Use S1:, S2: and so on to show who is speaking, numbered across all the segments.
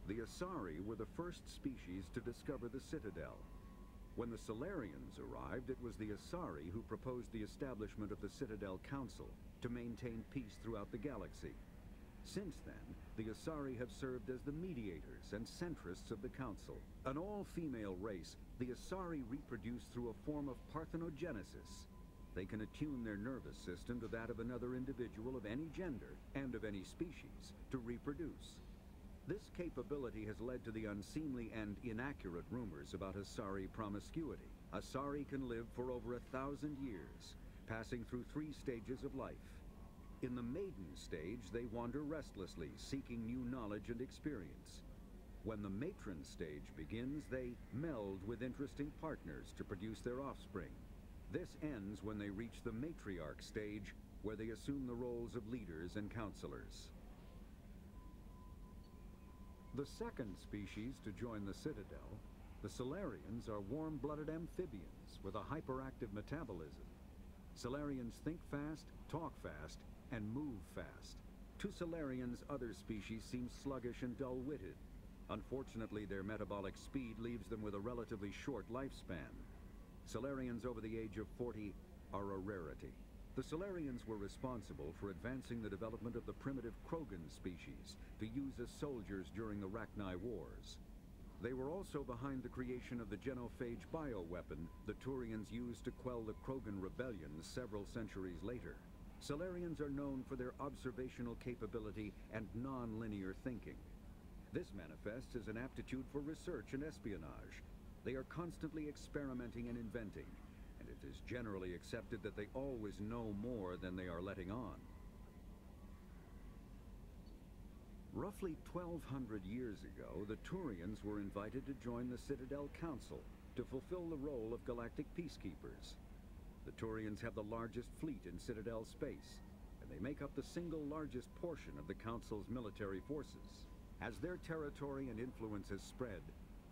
S1: The Asari were the first species to discover the Citadel. When the Solarians arrived, it was the Asari who proposed the establishment of the Citadel Council to maintain peace throughout the galaxy. Since then, the Asari have served as the mediators and centrists of the Council. An all-female race, the Asari reproduce through a form of parthenogenesis. They can attune their nervous system to that of another individual of any gender and of any species to reproduce. This capability has led to the unseemly and inaccurate rumors about Asari promiscuity. Asari can live for over 1,000 years, passing through 3 stages of life. In the maiden stage, they wander restlessly, seeking new knowledge and experience. When the matron stage begins, they meld with interesting partners to produce their offspring. This ends when they reach the matriarch stage, where they assume the roles of leaders and counselors. The second species to join the Citadel, the Solarians, are warm-blooded amphibians with a hyperactive metabolism. Solarians think fast, talk fast, and move fast. To Solarians, other species seem sluggish and dull-witted. Unfortunately, their metabolic speed leaves them with a relatively short lifespan. Solarians over the age of 40 are a rarity. The Solarians were responsible for advancing the development of the primitive Krogan species to use as soldiers during the Rachni Wars. They were also behind the creation of the genophage bioweapon the Turians used to quell the Krogan rebellions several centuries later. Solarians are known for their observational capability and non-linear thinking. This manifests as an aptitude for research and espionage. They are constantly experimenting and inventing, and it is generally accepted that they always know more than they are letting on. Roughly 1,200 years ago, the Turians were invited to join the Citadel Council to fulfill the role of galactic peacekeepers. The Turians have the largest fleet in Citadel space, and they make up the single largest portion of the Council's military forces. As their territory and influence has spread,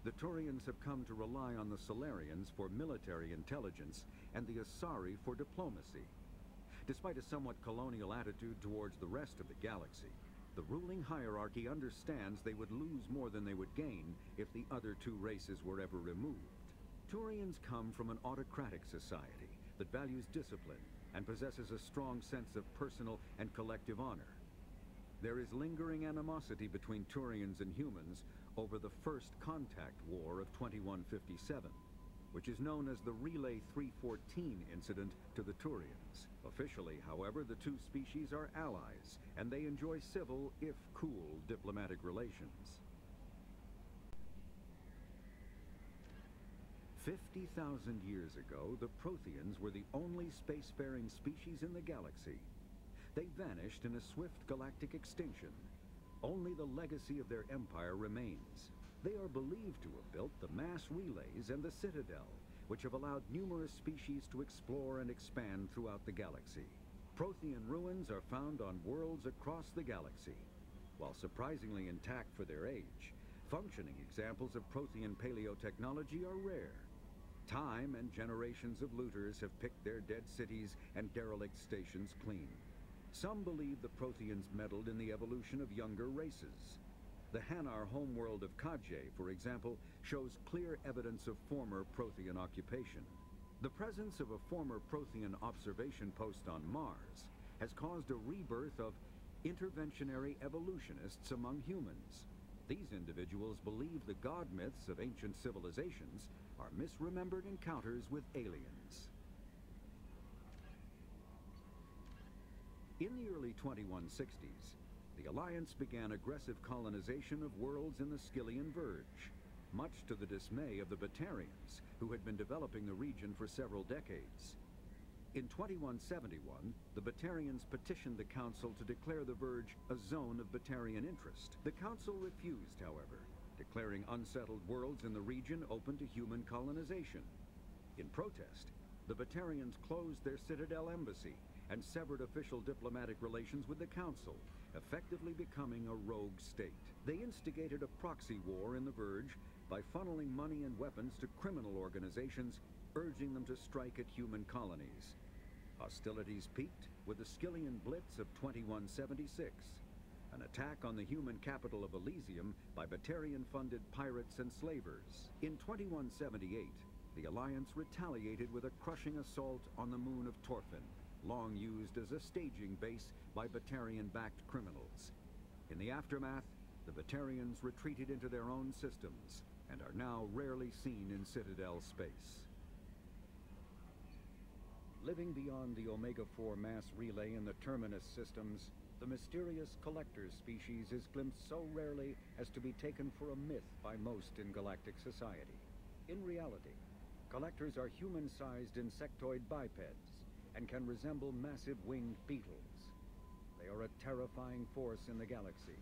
S1: the Turians have come to rely on the Solarians for military intelligence and the Asari for diplomacy. Despite a somewhat colonial attitude towards the rest of the galaxy, the ruling hierarchy understands they would lose more than they would gain if the other 2 races were ever removed. Turians come from an autocratic society that values discipline and possesses a strong sense of personal and collective honor. There is lingering animosity between Turians and humans over the First Contact War of 2157, which is known as the Relay 314 incident to the Turians. Officially, however, the 2 species are allies, and they enjoy civil, if cool, diplomatic relations. 50,000 years ago, the Protheans were the only spacefaring species in the galaxy. They vanished in a swift galactic extinction. Only the legacy of their empire remains. They are believed to have built the mass relays and the Citadel, which have allowed numerous species to explore and expand throughout the galaxy. Prothean ruins are found on worlds across the galaxy. While surprisingly intact for their age, functioning examples of Prothean paleotechnology are rare. Time and generations of looters have picked their dead cities and derelict stations clean. Some believe the Protheans meddled in the evolution of younger races. The Hanar homeworld of Kaje, for example, shows clear evidence of former Prothean occupation. The presence of a former Prothean observation post on Mars has caused a rebirth of interventionary evolutionists among humans. These individuals believe the god myths of ancient civilizations are misremembered encounters with aliens. In the early 2160s, the Alliance began aggressive colonization of worlds in the Skyllian Verge, much to the dismay of the Batarians, who had been developing the region for several decades. In 2171, the Batarians petitioned the Council to declare the Verge a zone of Batarian interest. The Council refused, however, declaring unsettled worlds in the region open to human colonization. In protest, the Batarians closed their Citadel embassy and severed official diplomatic relations with the Council, effectively becoming a rogue state. They instigated a proxy war in the Verge by funneling money and weapons to criminal organizations, urging them to strike at human colonies. Hostilities peaked with the Skyllian Blitz of 2176. an attack on the human capital of Elysium by Batarian-funded pirates and slavers. In 2178, the Alliance retaliated with a crushing assault on the moon of Torfin, long used as a staging base by Batarian-backed criminals. In the aftermath, the Batarians retreated into their own systems and are now rarely seen in Citadel space. Living beyond the Omega-4 mass relay in the Terminus systems, the mysterious collector species is glimpsed so rarely as to be taken for a myth by most in galactic society. In reality, collectors are human-sized insectoid bipeds and can resemble massive winged beetles. They are a terrifying force in the galaxy,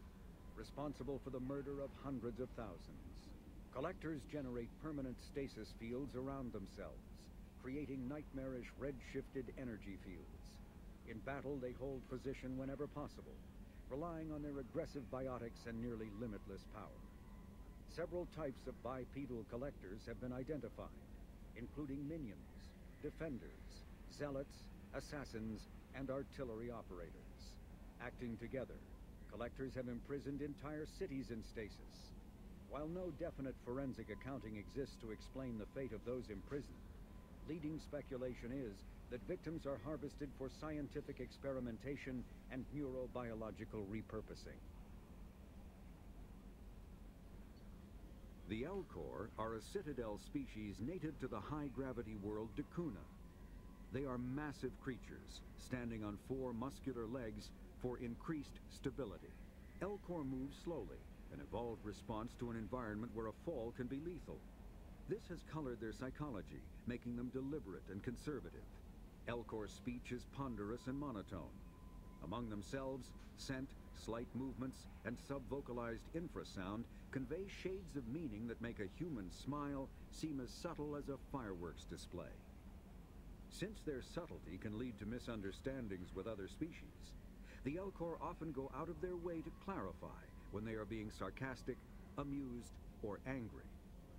S1: responsible for the murder of hundreds of thousands. Collectors generate permanent stasis fields around themselves, creating nightmarish red-shifted energy fields. In battle, they hold position whenever possible, relying on their aggressive biotics and nearly limitless power. Several types of bipedal collectors have been identified, including minions, defenders, zealots, assassins, and artillery operators. Acting together, collectors have imprisoned entire cities in stasis. While no definite forensic accounting exists to explain the fate of those imprisoned, leading speculation is that victims are harvested for scientific experimentation and neurobiological repurposing. The Elcor are a Citadel species native to the high-gravity world Dakuna. They are massive creatures, standing on 4 muscular legs for increased stability. Elcor move slowly, an evolved response to an environment where a fall can be lethal. This has colored their psychology, making them deliberate and conservative. Elcor's speech is ponderous and monotone. Among themselves, scent, slight movements, and sub-vocalized infrasound convey shades of meaning that make a human smile seem as subtle as a fireworks display. Since their subtlety can lead to misunderstandings with other species, the Elcor often go out of their way to clarify when they are being sarcastic, amused, or angry.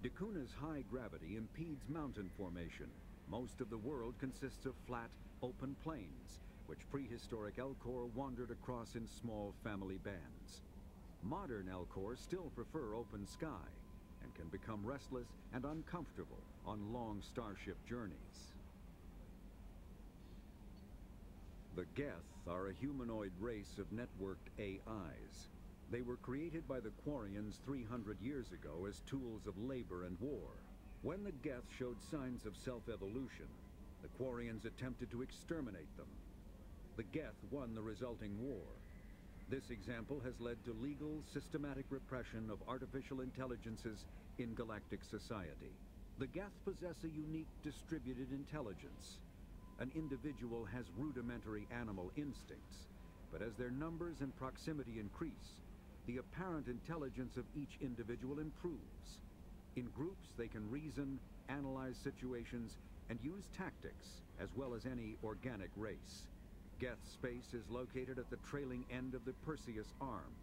S1: Dakuna's high gravity impedes mountain formation. Most of the world consists of flat, open plains, which prehistoric Elcor wandered across in small family bands. Modern Elcor still prefer open sky and can become restless and uncomfortable on long starship journeys. The Geth are a humanoid race of networked AIs. They were created by the Quarians 300 years ago as tools of labor and war. When the Geth showed signs of self-evolution, the Quarians attempted to exterminate them. The Geth won the resulting war. This example has led to legal, systematic repression of artificial intelligences in galactic society. The Geth possess a unique distributed intelligence. An individual has rudimentary animal instincts, but as their numbers and proximity increase, the apparent intelligence of each individual improves. In groups, they can reason, analyze situations, and use tactics, as well as any organic race. Geth space is located at the trailing end of the Perseus Arm,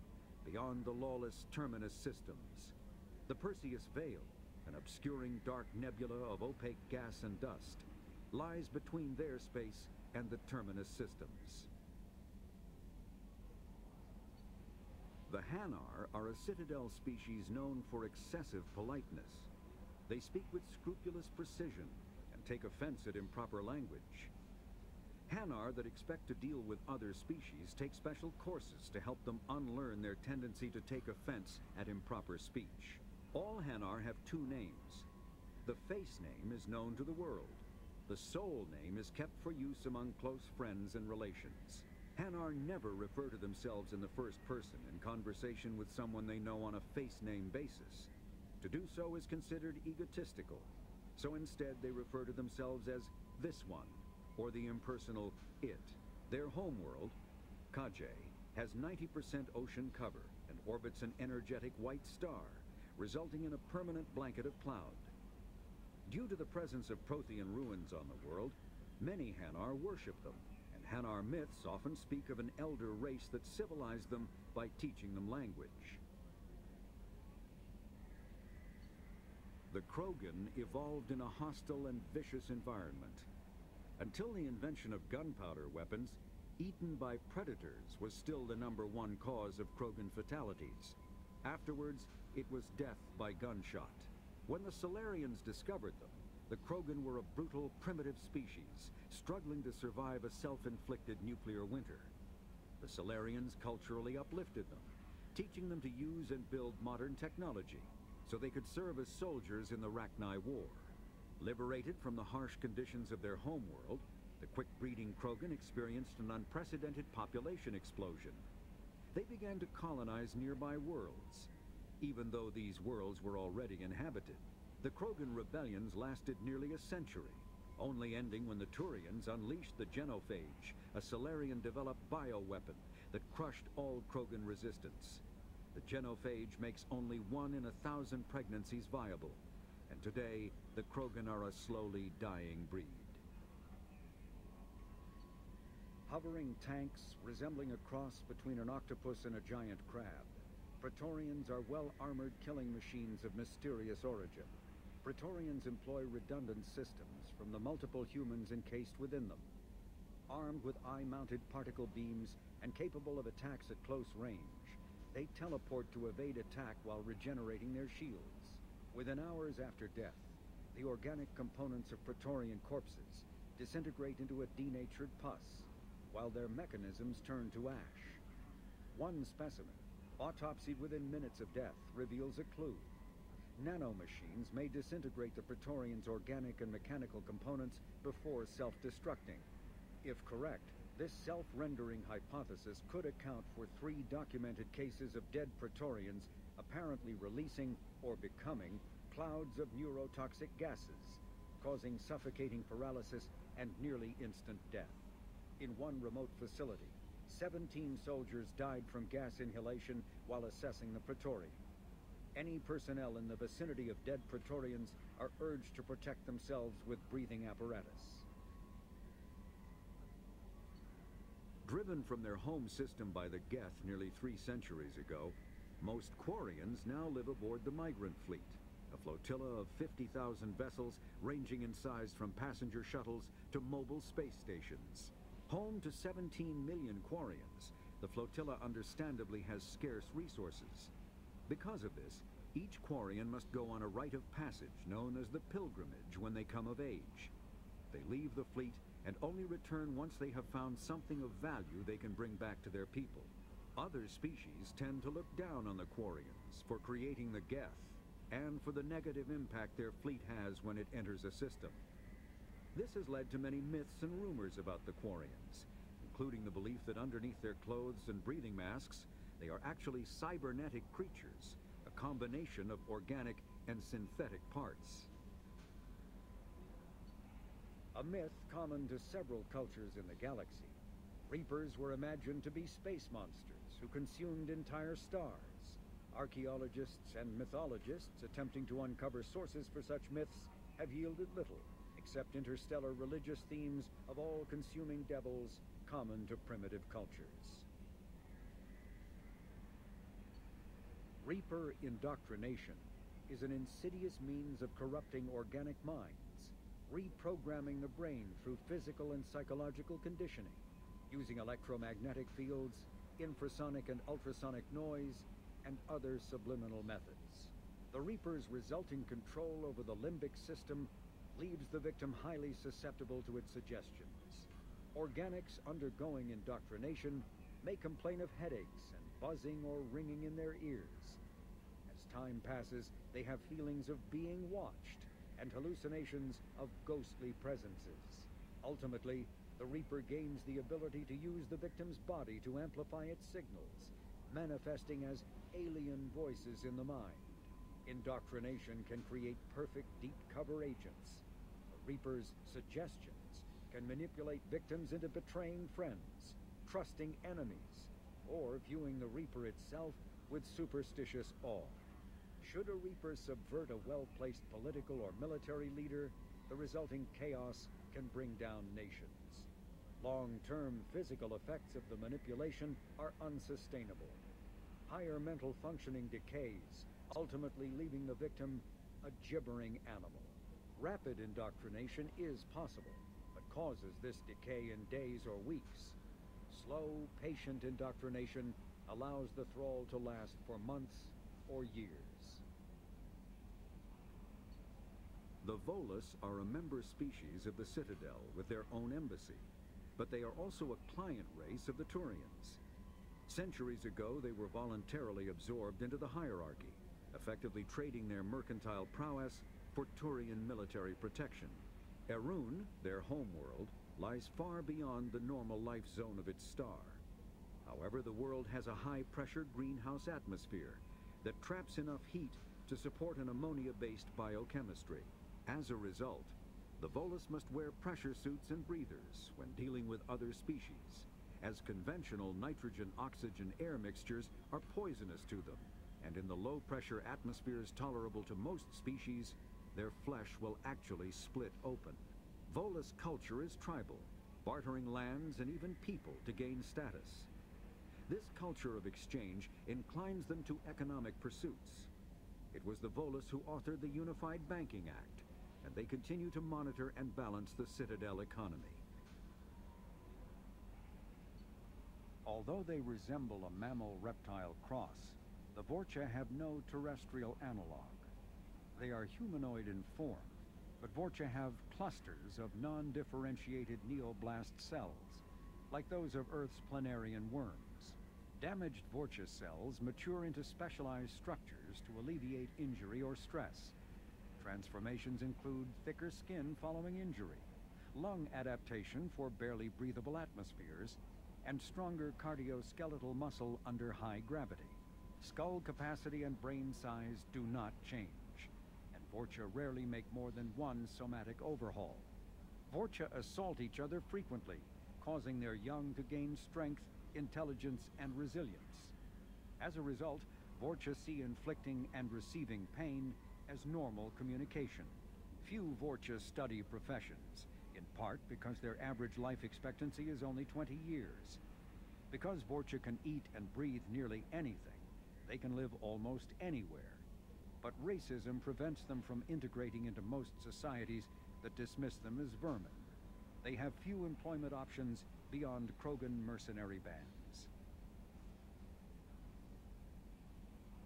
S1: beyond the lawless Terminus systems. The Perseus Veil, an obscuring dark nebula of opaque gas and dust, lies between their space and the Terminus systems. The Hanar are a Citadel species known for excessive politeness. They speak with scrupulous precision and take offense at improper language. Hanar that expect to deal with other species take special courses to help them unlearn their tendency to take offense at improper speech. All Hanar have 2 names. The face name is known to the world. The soul name is kept for use among close friends and relations. Hanar never refer to themselves in the first person in conversation with someone they know on a face name basis. To do so is considered egotistical, so instead they refer to themselves as this one, or the impersonal it. Their homeworld, Kajay, has 90% ocean cover and orbits an energetic white star, resulting in a permanent blanket of cloud. Due to the presence of Prothean ruins on the world, many Hanar worship them. Hanar myths often speak of an elder race that civilized them by teaching them language. The Krogan evolved in a hostile and vicious environment. Until the invention of gunpowder weapons, Eaten by predators was still the #1 cause of Krogan fatalities. Afterwards, it was death by gunshot. When the Solarians discovered them, the Krogan were a brutal, primitive species, struggling to survive a self-inflicted nuclear winter. The Solarians culturally uplifted them, teaching them to use and build modern technology, so they could serve as soldiers in the Rachni War. Liberated from the harsh conditions of their homeworld, the quick-breeding Krogan experienced an unprecedented population explosion. They began to colonize nearby worlds. Even though these worlds were already inhabited, the Krogan rebellions lasted nearly a century, only ending when the Turians unleashed the Genophage, a Solarian-developed bioweapon that crushed all Krogan resistance. The Genophage makes only 1 in 1,000 pregnancies viable, and today the Krogan are a slowly dying breed. Hovering tanks resembling a cross between an octopus and a giant crab, Praetorians are well-armored killing machines of mysterious origin. Praetorians employ redundant systems from the multiple humans encased within them. Armed with eye-mounted particle beams and capable of attacks at close range, they teleport to evade attack while regenerating their shields. Within hours after death, the organic components of Praetorian corpses disintegrate into a denatured pus, while their mechanisms turn to ash. One specimen, autopsied within minutes of death, reveals a clue. Nanomachines may disintegrate the Praetorians' organic and mechanical components before self-destructing. If correct, this self-rendering hypothesis could account for 3 documented cases of dead Praetorians apparently releasing or becoming clouds of neurotoxic gases, causing suffocating paralysis and nearly instant death. In one remote facility, 17 soldiers died from gas inhalation while assessing the Praetorian. Any personnel in the vicinity of dead Praetorians are urged to protect themselves with breathing apparatus. Driven from their home system by the Geth nearly 3 centuries ago, most Quarians now live aboard the Migrant Fleet, a flotilla of 50,000 vessels ranging in size from passenger shuttles to mobile space stations. Home to 17 million Quarians, the flotilla understandably has scarce resources. Because of this, each Quarian must go on a rite of passage known as the pilgrimage when they come of age. They leave the fleet and only return once they have found something of value they can bring back to their people. Other species tend to look down on the Quarians for creating the Geth and for the negative impact their fleet has when it enters a system. This has led to many myths and rumors about the Quarians, including the belief that underneath their clothes and breathing masks, they are actually cybernetic creatures, a combination of organic and synthetic parts. A myth common to several cultures in the galaxy, Reapers were imagined to be space monsters who consumed entire stars. Archaeologists and mythologists attempting to uncover sources for such myths have yielded little, except interstellar religious themes of all-consuming devils common to primitive cultures. Reaper indoctrination is an insidious means of corrupting organic minds, reprogramming the brain through physical and psychological conditioning, using electromagnetic fields, infrasonic and ultrasonic noise, and other subliminal methods. The Reaper's resulting control over the limbic system leaves the victim highly susceptible to its suggestions. Organics undergoing indoctrination may complain of headaches and buzzing or ringing in their ears. As time passes, they have feelings of being watched and hallucinations of ghostly presences. Ultimately, the Reaper gains the ability to use the victim's body to amplify its signals, manifesting as alien voices in the mind. Indoctrination can create perfect deep cover agents. The Reaper's suggestions can manipulate victims into betraying friends, trusting enemies, or viewing the Reaper itself with superstitious awe. Should a Reaper subvert a well-placed political or military leader, the resulting chaos can bring down nations. Long-term physical effects of the manipulation are unsustainable. Higher mental functioning decays, ultimately leaving the victim a gibbering animal. Rapid indoctrination is possible, but causes this decay in days or weeks. Slow, patient indoctrination allows the thrall to last for months or years. The Volus are a member species of the Citadel with their own embassy, but they are also a client race of the Turians. Centuries ago, they were voluntarily absorbed into the hierarchy, effectively trading their mercantile prowess for Turian military protection. Erun, their homeworld, lies far beyond the normal life zone of its star. However, the world has a high-pressure greenhouse atmosphere that traps enough heat to support an ammonia-based biochemistry. As a result, the Volus must wear pressure suits and breathers when dealing with other species, as conventional nitrogen-oxygen air mixtures are poisonous to them, and in the low-pressure atmospheres tolerable to most species, their flesh will actually split open. Volus culture is tribal, bartering lands and even people to gain status. This culture of exchange inclines them to economic pursuits. It was the Volus who authored the Unified Banking Act, and they continue to monitor and balance the Citadel economy. Although they resemble a mammal-reptile cross, the Vorcha have no terrestrial analog. They are humanoid in form, but Vorcha have clusters of non-differentiated neoblast cells, like those of Earth's planarian worms. Damaged Vorcha cells mature into specialized structures to alleviate injury or stress. Transformations include thicker skin following injury, lung adaptation for barely breathable atmospheres, and stronger cardioskeletal muscle under high gravity. Skull capacity and brain size do not change, and Vorcha rarely make more than one somatic overhaul. Vorcha assault each other frequently, causing their young to gain strength, intelligence, and resilience. As a result, Vorcha see inflicting and receiving pain as normal communication. Few Vorcha study professions, in part because their average life expectancy is only 20 years. Because Vorcha can eat and breathe nearly anything, they can live almost anywhere. But racism prevents them from integrating into most societies that dismiss them as vermin. They have few employment options beyond Krogan mercenary bands.